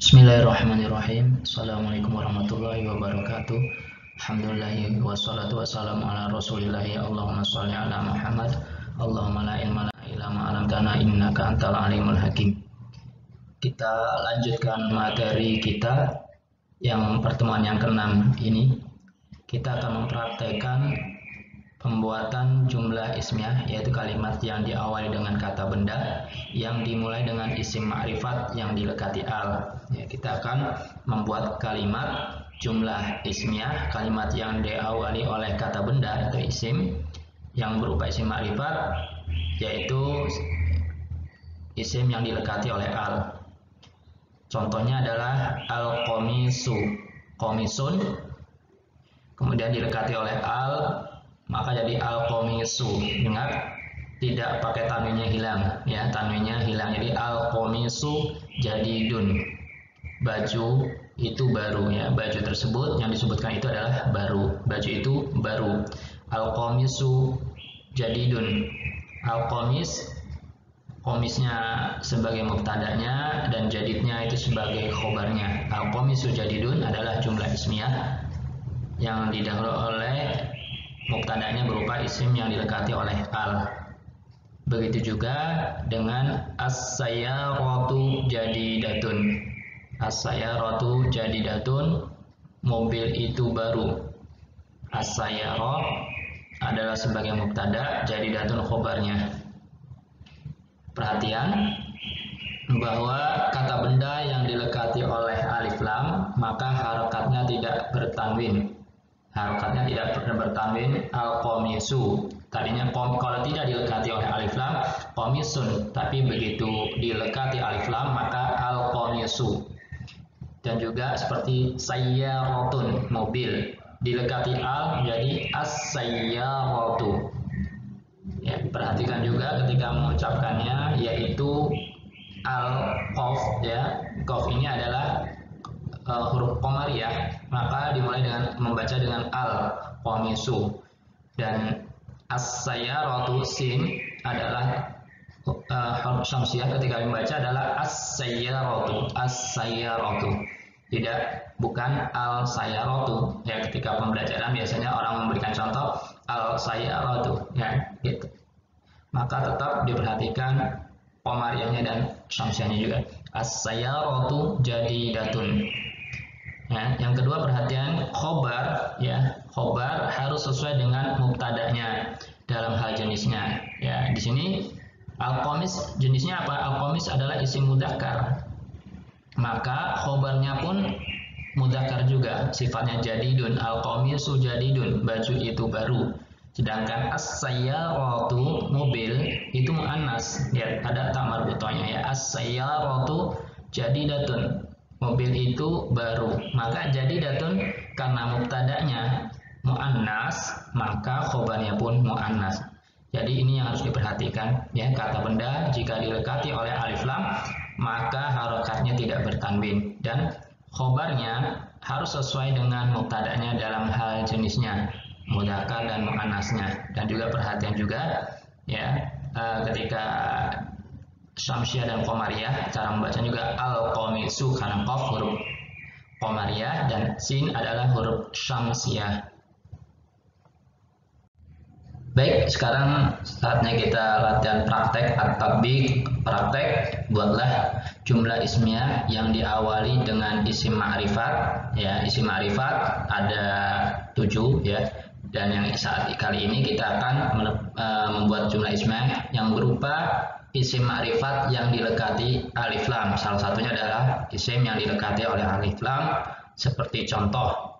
Bismillahirrahmanirrahim. Assalamualaikum warahmatullahi wabarakatuh. Alhamdulillahi wassalatu wassalamu ala rasulillahi. Allahumma sholli ala Muhammad. Allahumma la ilma lana illa ma 'allamtana innaka antal alimul hakim. Kita lanjutkan materi kita yang pertemuan yang ke-6 ini. Kita akan mempraktekkan pembuatan jumlah ismiyah, yaitu kalimat yang diawali dengan kata benda yang dimulai dengan isim ma'rifat yang dilekati al. Kita akan membuat kalimat jumlah ismiyah, kalimat yang diawali oleh kata benda atau isim yang berupa isim ma'rifat, yaitu isim yang dilekati oleh al. Contohnya adalah al-qamisu, komisun, kemudian dilekati oleh al, maka jadi al-qamisu. Ingat, tidak pakai tanwinnya hilang, ya, tanwinnya hilang. Jadi al-qamisu jadidun, baju itu baru, ya, baju tersebut yang disebutkan itu adalah baru, baju itu baru. Al-qamisu jadidun, al-qamis, komisnya sebagai mubtadanya dan jadidnya itu sebagai khobarnya. Al-qamisu jadidun adalah jumlah ismiyah yang didahului oleh mubtadanya berupa isim yang dilekati oleh al. Begitu juga dengan as-sayyaratu jadidatun. As-sayyaratu jadidatun, mobil itu baru. As-sayyarah adalah sebagai mubtada, jadidatun khobarnya. Perhatian bahwa kata benda yang dilekati oleh alif lam maka harokatnya tidak bertanwin. Harokatnya tidak bertanwin, al-qamisu. Tadinya kalau tidak dilekati oleh alif lam, qamisun, tapi begitu dilekati alif lam maka al-qamisu. Dan juga seperti sayyaratun, mobil, dilekati al menjadi as-sayyaratu. Ya, perhatikan juga ketika mengucapkannya, yaitu al-qaf, ya. Qaf ini adalah huruf qamariyah, maka dimulai dengan membaca dengan al-qamisu. Dan as-sayyaratu, sin, adalah huruf syamsiyah, ketika membaca adalah as-sayyaratu, as-sayyaratu, tidak, bukan al-sayyaratu. Ya, ketika pembelajaran biasanya orang memberikan contoh al-sayyaratu, ya, gitu. Maka tetap diperhatikan qamariyahnya dan syamsiyahnya juga. As-sayyaratu jadidatun. Ya, yang kedua perhatian khobar, ya, khobar harus sesuai dengan mubtadanya dalam hal jenisnya. Ya, di sini al-qamis jenisnya apa? Al-qamis adalah isim mudzakkar, maka khobarnya pun mudzakkar juga, sifatnya jadidun. Al-qamisu jadidun, baju itu baru. Sedangkan as-sayyaratu, mobil, itu muannas. Lihat ada ta marbutohnya, ya, as-sayyaratu jadidatun, mobil itu baru. Maka jadidatun karena mubtadanya muannas, maka khobarnya pun muannas. Jadi ini yang harus diperhatikan, ya, kata benda jika dilekati oleh alif lam maka harokatnya tidak bertanwin dan khobarnya harus sesuai dengan mubtadanya dalam hal jenisnya, mudzakkar dan muannasnya. Dan juga perhatian juga, ya, ketika syamsiyah dan qamariyah, cara membacanya juga al-qamisu karena qaf huruf qamariyah dan sin adalah huruf syamsiyah. Baik, sekarang saatnya kita latihan praktek at-tatbiq. Praktek, buatlah jumlah ismiyah yang diawali dengan isim ma'rifat, ya. Isim ma'rifat ada 7, ya. Dan yang saat kali ini kita akan membuat jumlah ismiyah yang berupa isim ma'rifat yang dilekati alif lam. Salah satunya adalah isim yang dilekati oleh alif lam, seperti contoh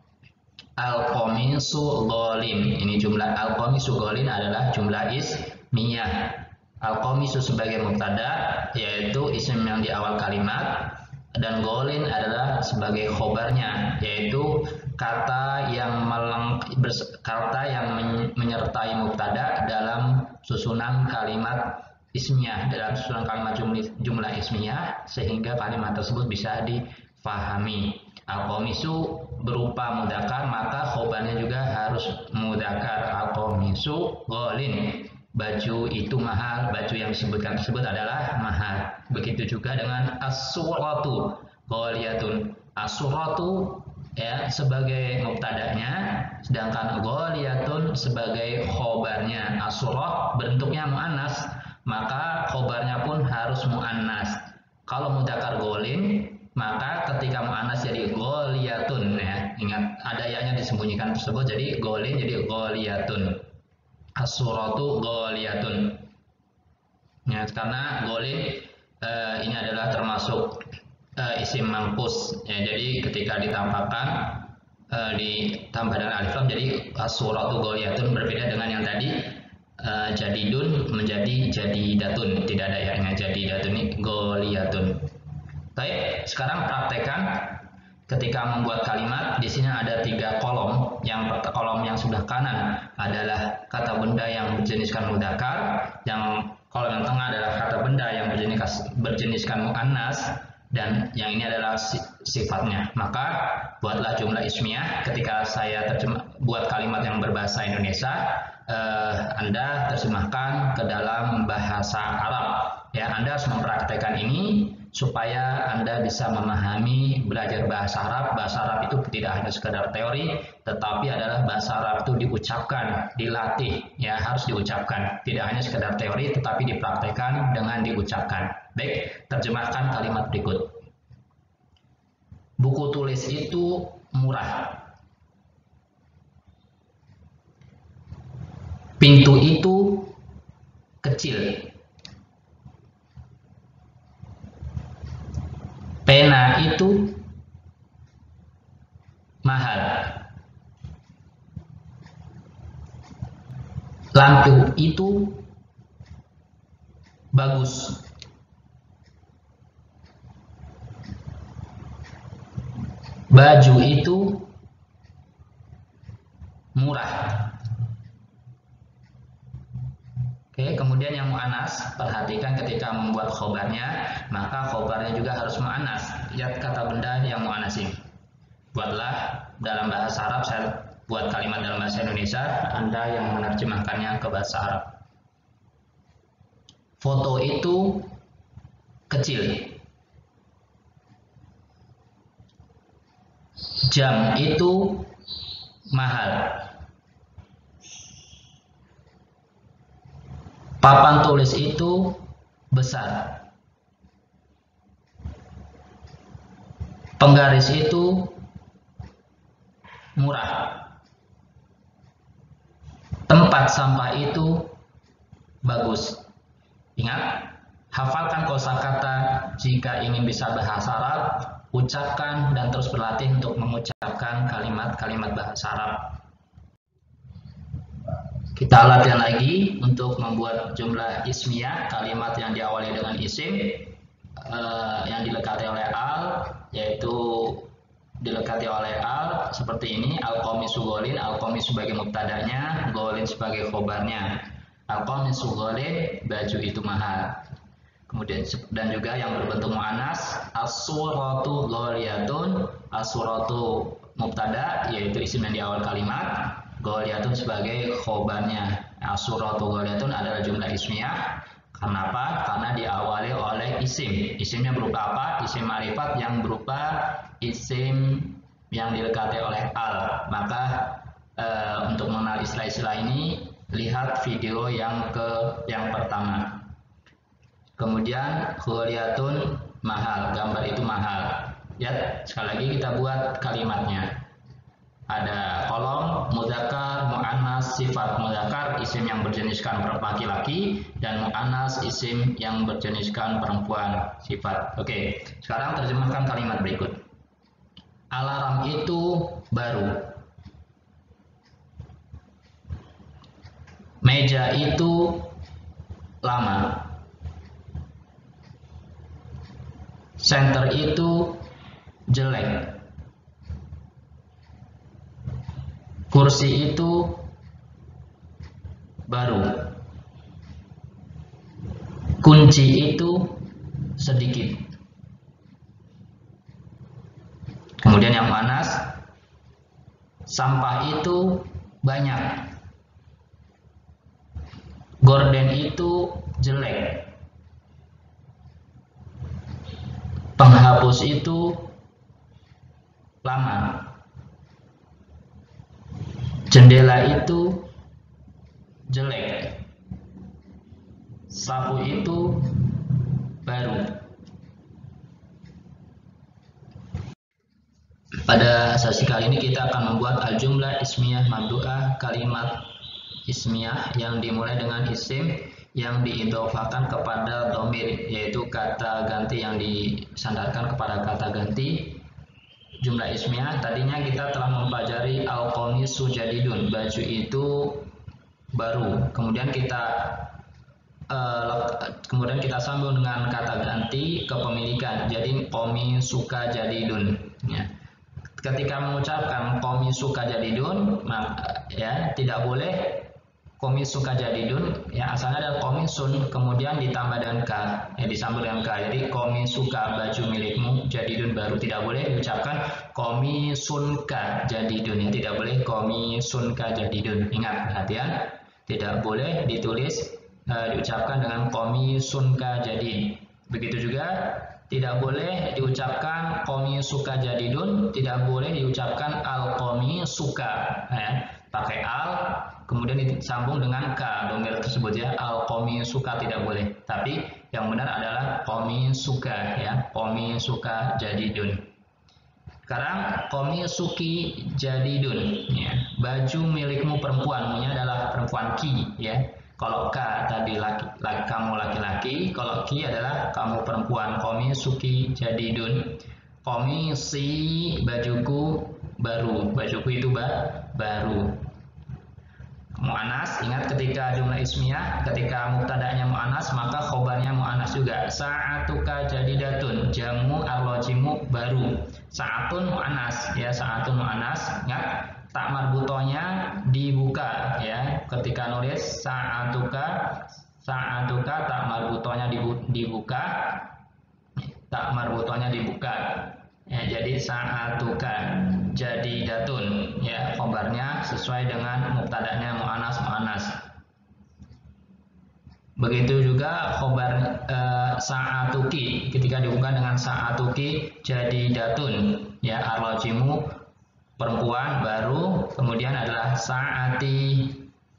al-qamisu ghalin. Ini jumlah al-qamisu ghalin adalah jumlah ismiyah. Al-qamisu sebagai mubtada, yaitu isim yang di awal kalimat, dan ghalin adalah sebagai khobarnya, yaitu kata yang menyertai mubtada dalam susunan kalimat ismiyah, dalam susunan kalimat jumlah ismiyah, sehingga kalimat tersebut bisa difahami. Al-qamisu berupa mudzakkar, maka khobarnya juga harus mudzakkar. Al-qamisu ghalin, baju itu mahal, baju yang disebutkan tersebut adalah mahal. Begitu juga dengan as-suratu, ghaliyatun. As-suratu ya sebagai mubtada'nya, sedangkan ghaliyatun sebagai khobarnya. As-surah bentuknya muannas, maka khobarnya pun harus muannas. Kalau mudzakkar ghalin, maka ketika muannas jadi ghaliyatun ya. Ingat ada ya-nya disembunyikan tersebut, jadi ghalin jadi ghaliyatun. As-suratu ghaliyatun. Ya, karena ghalin ini adalah termasuk isim mangkus ya, jadi ketika ditambahkan ditambah dengan alif lam jadi as-suratu ghaliyatun, berbeda dengan yang tadi jadidun menjadi jadidatun, tidak ada ya-nya. Jadidatun ini ghaliyatun. Baik, sekarang praktekkan ketika membuat kalimat. Di sini ada 3 kolom. Kolom yang sebelah kanan adalah kata benda yang berjeniskan mudzakkar, yang kolom yang tengah adalah kata benda yang berjeniskan muannas, dan yang ini adalah sifatnya. Maka buatlah jumlah ismiyah. Ketika saya buat kalimat yang berbahasa Indonesia, Anda terjemahkan ke dalam bahasa Arab. Ya, Anda harus mempraktekkan ini supaya Anda bisa memahami belajar bahasa Arab. Bahasa Arab itu tidak hanya sekedar teori, tetapi adalah bahasa Arab itu diucapkan, dilatih, ya harus diucapkan. Tidak hanya sekedar teori, tetapi dipraktekkan dengan diucapkan. Baik, terjemahkan kalimat berikut. Buku tulis itu murah. Pintu itu kecil. Pena itu mahal. Lampu itu bagus. Baju itu murah. Oke, kemudian yang mu'annas, perhatikan ketika membuat khobarnya, maka khobarnya juga harus mu'annas. Lihat kata benda yang mu'annas ini. Buatlah dalam bahasa Arab, saya buat kalimat dalam bahasa Indonesia, Anda yang menerjemahkannya ke bahasa Arab. Foto itu kecil. Jam itu mahal. Papan tulis itu besar. Penggaris itu murah. Tempat sampah itu bagus. Ingat, hafalkan kosakata jika ingin bisa bahasa Arab, ucapkan dan terus berlatih untuk mengucapkan kalimat-kalimat bahasa Arab. Kita latihan lagi untuk membuat jumlah ismiyah, kalimat yang diawali dengan isim yang dilekati oleh al, yaitu dilekati oleh al seperti ini. Al-qamisu ghalin, al-qamisu sebagai mubtadanya, ghalin sebagai khobarnya. Al-qamisu ghalin, baju itu mahal. Kemudian dan juga yang berbentuk muannas, as-suratu ghaliyatun, as-suratu mubtada yaitu isim yang di awal kalimat, ghaliyatun sebagai khobarnya. As-suratu ghaliyatun adalah jumlah ismiyah. Kenapa? Karena diawali oleh isim. Isimnya berupa apa? Isim ma'rifat yang berupa isim yang dilekati oleh al. Maka untuk mengenal istilah-istilah ini, lihat video yang pertama. Kemudian ghaliyatun mahal, gambar itu mahal. Ya, sekali lagi kita buat kalimatnya. Ada kolom mudzakkar, muannas, sifat. Mudzakkar isim yang berjeniskan laki-laki, dan muannas isim yang berjeniskan perempuan, sifat. Oke, sekarang terjemahkan kalimat berikut. Alarm itu baru. Meja itu lama. Senter itu jelek. Kursi itu baru. Kunci itu sedikit. Kemudian yang muannas, sampah itu banyak. Gorden itu jelek. Penghapus Bos itu lama. Jendela itu jelek. Sapu itu baru. Pada sesi kali ini kita akan membuat al-jumlah ismiyah mabdu'ah, kalimat ismiyah yang dimulai dengan isim yang diidhofakan kepada dhamir, yaitu kata ganti yang disandarkan kepada kata ganti. Jumlah ismiyah tadinya kita telah mempelajari al-qamisu jadidun, baju itu baru. Kemudian kita sambung dengan kata ganti kepemilikan, jadi qamisuka jadidun. Ya. Ketika mengucapkan qamisuka jadidun, ya tidak boleh qamisuka jadidun, ya asalnya adalah qamisun kemudian ditambah dengan ka, ya disambung dengan ka. Jadi qamisuka baju milikmu jadidun baru, tidak boleh diucapkan qamisunka jadidun, ya tidak boleh qamisunka jadidun. Ingat, perhatian, tidak boleh ditulis diucapkan dengan qamisunka jadid. Begitu juga tidak boleh diucapkan qamisuka jadidun, tidak boleh diucapkan al-qamisuka, ya. Pakai al, kemudian disambung dengan ka, dhamir tersebut, ya. Al-qamisuka tidak boleh, tapi yang benar adalah qamisuka, ya. Qamisuka jadidun. Sekarang qamisuki jadidun, ya. Baju milikmu perempuan, punya adalah perempuan ki, ya. Kalau ka tadi kamu laki-laki, kalau ki adalah kamu perempuan. Qamisuki jadidun. Qamisi bajuku baru, bajuku itu baru. Mu'anas, ingat ketika jumlah ismiyah, ketika mubtada'nya mu'anas maka khobarnya mu'anas juga. Sa'atuka jadidatun, jamu arlojimu baru. Sa'atun mu'anas, ya sa'atun mu'anas. Ingat, tak marbutonya dibuka, ya. Ketika nulis sa'atuka tak marbutonya dibuka, tak marbutonya dibuka. Ya, jadi sa'atuka jadidatun, ya khobarnya sesuai dengan mubtada'nya mu'anas. Begitu juga khobar sa'atuki ketika dibuka dengan sa'atuki jadidatun, ya arlojimu perempuan baru, kemudian adalah sa'ati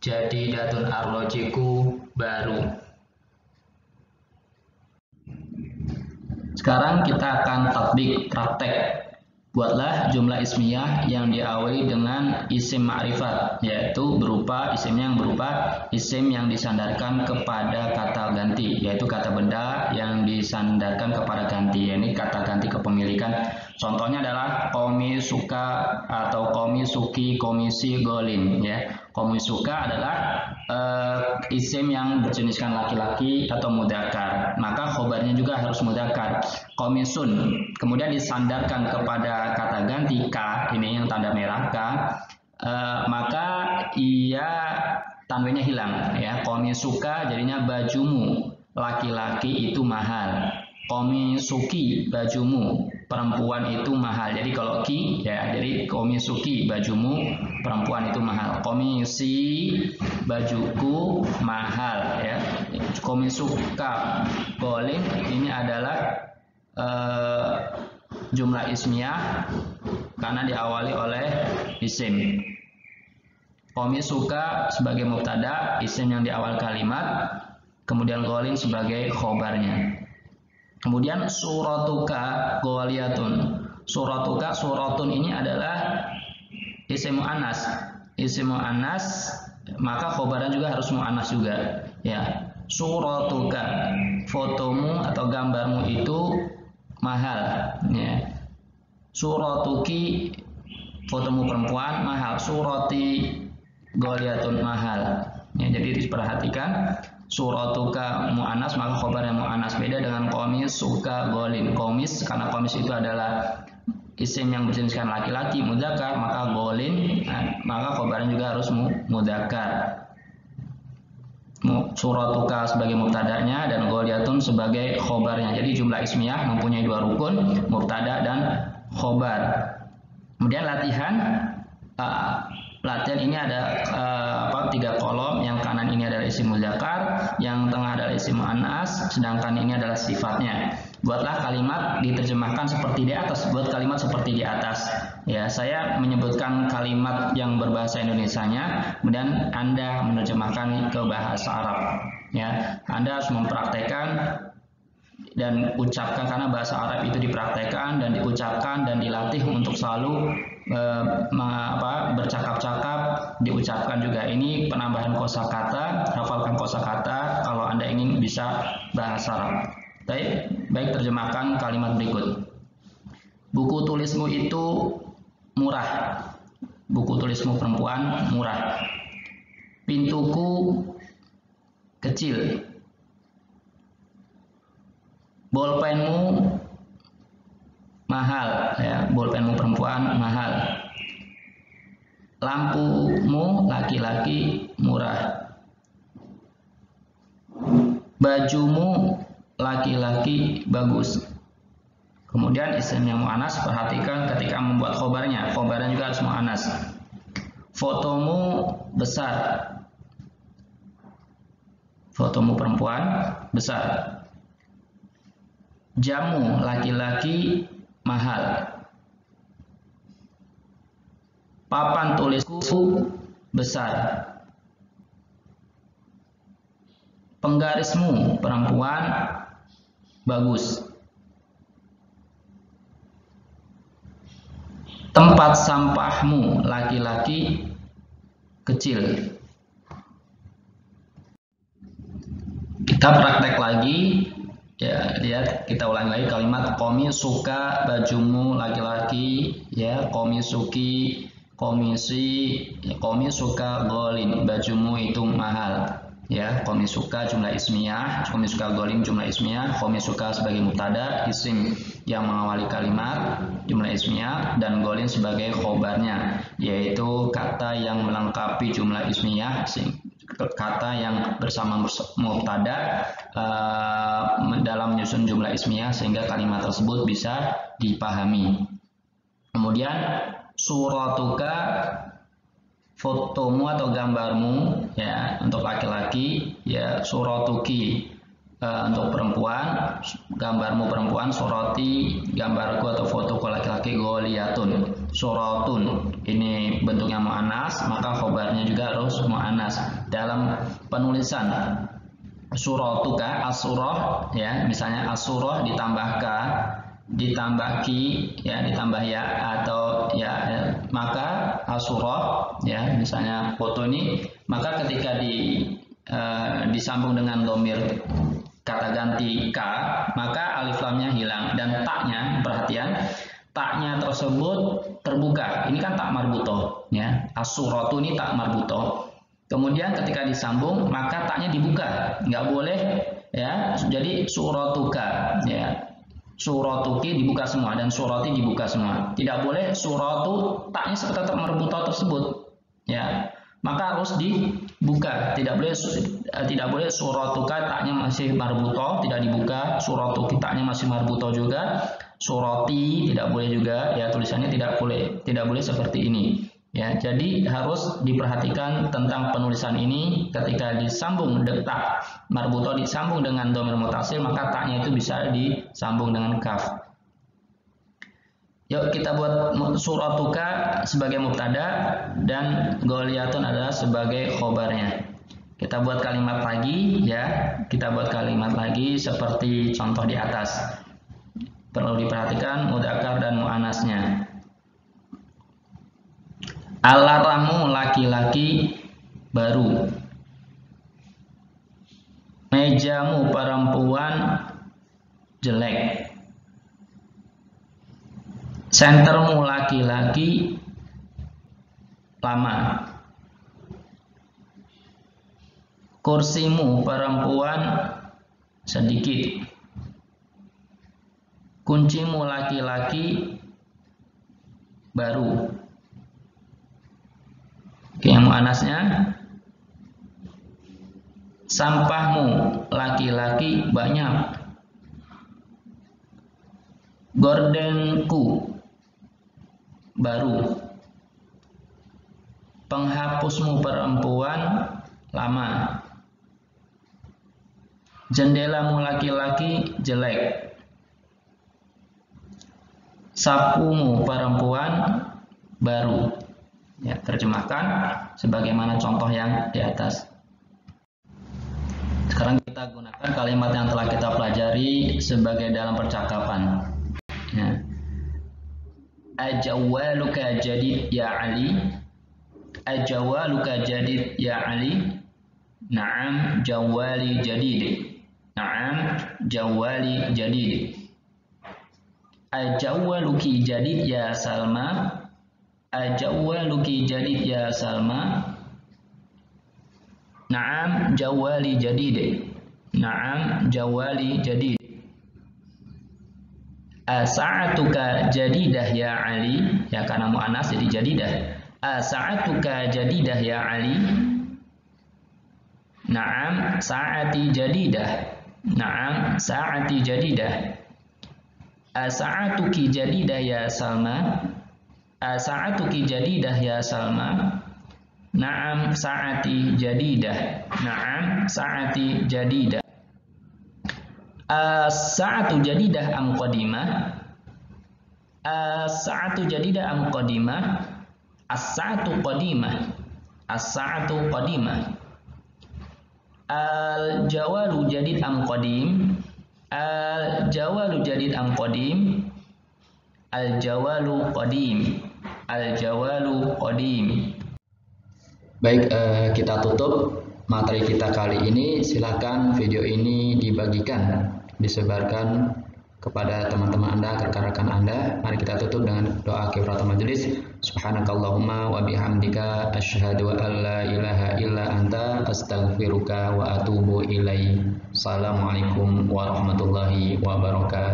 jadidatun, arlojiku baru. Sekarang kita akan tatbik, praktek. Buatlah jumlah ismiyah yang diawali dengan isim ma'rifat, yaitu berupa isim yang disandarkan kepada kata ganti, yaitu kata benda yang disandarkan kepada ganti, yakni kata ganti kepemilikan. Contohnya adalah qamisuka atau qamisuki, komisi golin, ya. Qamisuka adalah isim yang berjeniskan laki-laki atau mudzakkar, maka khobarnya juga harus mudzakkar. Qamisun kemudian disandarkan kepada kata ganti ka, ini yang tanda merah ka, maka ia tanwinnya hilang, ya. Qamisuka jadinya bajumu laki-laki itu mahal. Qamisuki bajumu perempuan itu mahal. Jadi kalau ki, ya jadi qamisuki bajumu perempuan itu mahal. Qamisi bajuku mahal, ya. Qamisuka golin ini adalah jumlah ismiyah karena diawali oleh isim. Qamisuka sebagai mubtada, isim yang di awal kalimat, kemudian golin sebagai khobarnya. Kemudian suratuka goliyatun. Suratun ini adalah isim mu'annas. Isim mu'annas maka khobarnya juga harus mu'annas juga, ya. Suratuka, fotomu atau gambarmu itu mahal, ya. Suratuki, fotomu perempuan mahal. Surati goliyatun mahal, ya. Jadi diperhatikan, suratuka mu'anas maka khobarnya mu'anas, beda dengan qamisuka golin. Qamis, karena qamis itu adalah isim yang berjeniskan laki-laki mudzakkar, maka golin maka khobarnya juga harus mudzakkar. Suratuka sebagai mubtada'nya dan goliyatun sebagai khobarnya. Jadi jumlah ismiyah mempunyai dua rukun, mubtada dan khobar. Kemudian latihan Pelatihan ini ada 3 kolom. Yang kanan ini adalah isim muzakkar, yang tengah adalah isim muannas, sedangkan ini adalah sifatnya. Buatlah kalimat diterjemahkan seperti di atas. Buat kalimat seperti di atas. Ya, saya menyebutkan kalimat yang berbahasa Indonesianya, kemudian Anda menerjemahkan ke bahasa Arab. Ya, Anda harus mempraktekkan dan ucapkan, karena bahasa Arab itu dipraktekkan dan diucapkan dan dilatih untuk selalu bercakap-cakap, diucapkan juga. Ini penambahan kosakata, hafalkan kosakata kalau Anda ingin bisa bahasa Arab. Baik, terjemahkan kalimat berikut. Buku tulismu itu murah. Buku tulismu perempuan murah. Pintuku kecil. Bolpenmu mahal, ya, bolpenmu perempuan mahal. Lampumu laki-laki murah. Bajumu laki-laki bagus. Kemudian isim yang muannas, perhatikan ketika membuat khobarnya. Khobarnya juga harus muannas. Fotomu besar. Fotomu perempuan besar. Jamu laki-laki mahal. Papan tulisku besar. Penggarismu perempuan bagus. Tempat sampahmu laki-laki kecil. Kita praktek lagi. Ya, lihat, kita ulangi lagi kalimat komisuka, bajumu laki-laki, ya, komisuki, komisi, ya, komisuka golin, bajumu itu mahal, ya. Komisuka jumlah ismiyah, komisuka golin jumlah ismiyah, komisuka sebagai mubtada, isim yang mengawali kalimat, jumlah ismiyah, dan golin sebagai khobarnya, yaitu kata yang melengkapi jumlah ismiyah, kata yang bersama mubtada dalam menyusun jumlah ismiyah sehingga kalimat tersebut bisa dipahami. Kemudian suratuka, fotomu atau gambarmu, ya, untuk laki-laki, ya, suratuki untuk perempuan, gambarmu perempuan, surati, gambarku atau fotoku laki-laki, goliyatun, suratun, ini bentuknya muannas, maka khobarnya juga harus muannas. Dalam penulisan suratuka, asurah, ya, misalnya asurah ditambah ka, ditambah ki, ya, ditambah ya atau ya, maka asurah, ya, misalnya foto ini, maka ketika disambung dengan dhamir kata ganti ka, maka alif lamnya hilang dan taknya, perhatian, taknya tersebut terbuka. Ini kan tak marbutoh, ya. Asuratu ini tak marbutoh. Kemudian ketika disambung maka taknya dibuka, nggak boleh, ya. Jadi suratuka, ya, suratuki dibuka semua dan surati dibuka semua. Tidak boleh suratu taknya tetap marbutoh tersebut, ya. Maka harus dibuka. Tidak boleh suratuka taknya masih marbutoh, tidak dibuka. Suratuki taknya masih marbutoh juga. Surati tidak boleh juga, ya, tulisannya tidak boleh seperti ini, ya. Jadi harus diperhatikan tentang penulisan ini. Ketika disambung tak marbutoh disambung dengan dhamir mutasil, maka taknya itu bisa disambung dengan kaf. Yuk kita buat suratuka sebagai mubtada dan goliyatun adalah sebagai khobarnya. Kita buat kalimat lagi, ya. Kita buat kalimat lagi seperti contoh di atas. Perlu diperhatikan mudzakkar dan muannasnya. Alarmmu laki-laki baru. Mejamu perempuan jelek. Sentermu laki-laki lama. Kursimu perempuan sedikit. Kuncimu laki-laki baru. Oke, yang muannasnya, sampahmu laki-laki banyak. Gordenku baru. Penghapusmu perempuan lama. Jendelamu laki-laki jelek. Sapumu perempuan baru. Ya, terjemahkan sebagaimana contoh yang di atas. Sekarang kita gunakan kalimat yang telah kita pelajari sebagai dalam percakapan. Ya. Ajawaluka jadid ya Ali. Ajawaluka jadid ya Ali. Naam jawali jadid. Naam jawali jadid. Ajawaluki jadid ya Salma. Ajawaluki jadid ya Salma. Naam jawali jadid. Naam jawali jadid. Asa'atuka jadidah ya Ali. Ya, karena mu'annas jadi jadidah. Asa'atuka jadidah ya Ali. Naam sa'ati jadidah. Naam sa'ati jadidah. Asa'atuki jadidah ya Salma. Asa'atuki jadidah ya Salma. Naam sa'ati jadidah. Naam sa'ati jadidah. As-sa'atu jadidah am qadimah. As-sa'atu jadidah am qadimah. As-sa'atu qadimah. As-sa'atu qadimah. Al-jawalu jadid am qadim. Al-jawalu jadid am qadim. Al-jawalu qadim. Al-jawalu qadim. Baik, kita tutup materi kita kali ini. Silakan video ini dibagikan, disebarkan kepada teman-teman Anda, rekan-rekan Anda. Mari kita tutup dengan doa kifaratul majelis. Subhanakallahumma wa bihamdika asyhadu an la ilaha illa anta astaghfiruka wa atubu ilaik. Assalamualaikum warahmatullahi wabarakatuh.